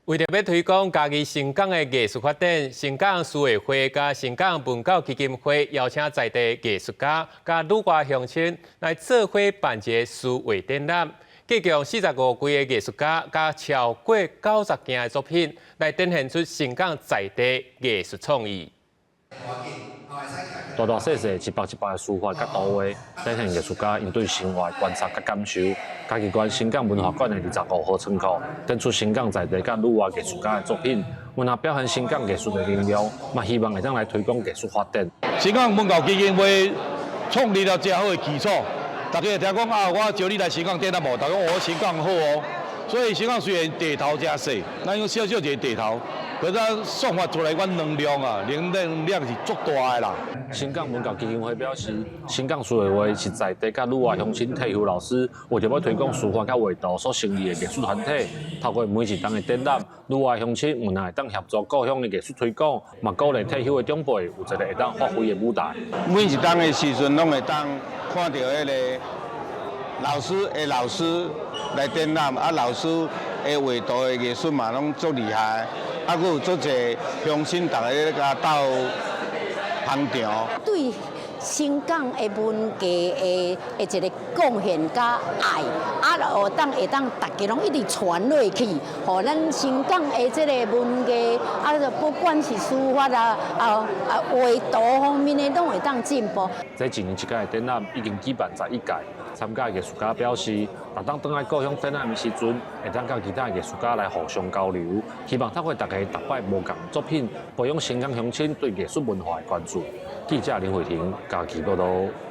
为着要推广家己新港的艺术发展，新港书委会甲新港文教基金会邀请在地艺术家甲女外乡亲来做伙办一个书画展览，计共45位的艺术家甲超过90件的作品，来展现出新港在地艺术创意。大大小小100的书法甲图画，展现艺术家因对生活的观察甲感受。嘉义县新港文化馆的25号仓库，展出新港在地甲女外艺术家的作品，有若表现新港艺术的能量，嘛希望会当来推广艺术发展。新港文教基金会创立了真好的基础，大家会听讲啊，我招你来新港展览无？大家我新港好哦。所以新港虽然地头真小，咱用小小一个地头，可是咱散发出来阮能量啊，能量是足大的啦。新港文教基金会表示，新港书委会是在地甲女外乡亲退休老师，为着要推广书法甲画图所成立的艺术团体，透过每一档的展览，女外乡亲有能会当协助故乡的艺术推广，嘛鼓励退休的长辈有一个会当发挥的舞台。每一档的时阵，拢会当看到迄个老师来展览，啊老师的画图的艺术嘛，拢足厉害，啊，佮有足侪乡亲大家咧甲斗捧场。对新港的文艺的一个贡献甲爱，会当大家拢一直传落去，互咱新港的这个文艺不管是书法画图方面的，拢会当进步。这一年一届的展览已经举办11届，参加的艺术家表示，当回来故乡展览的时阵，会当甲其他艺术家来互相交流，希望透过大家逐摆无共作品，培养新港乡亲对艺术文化的关注。记者林慧婷，嘉义报道。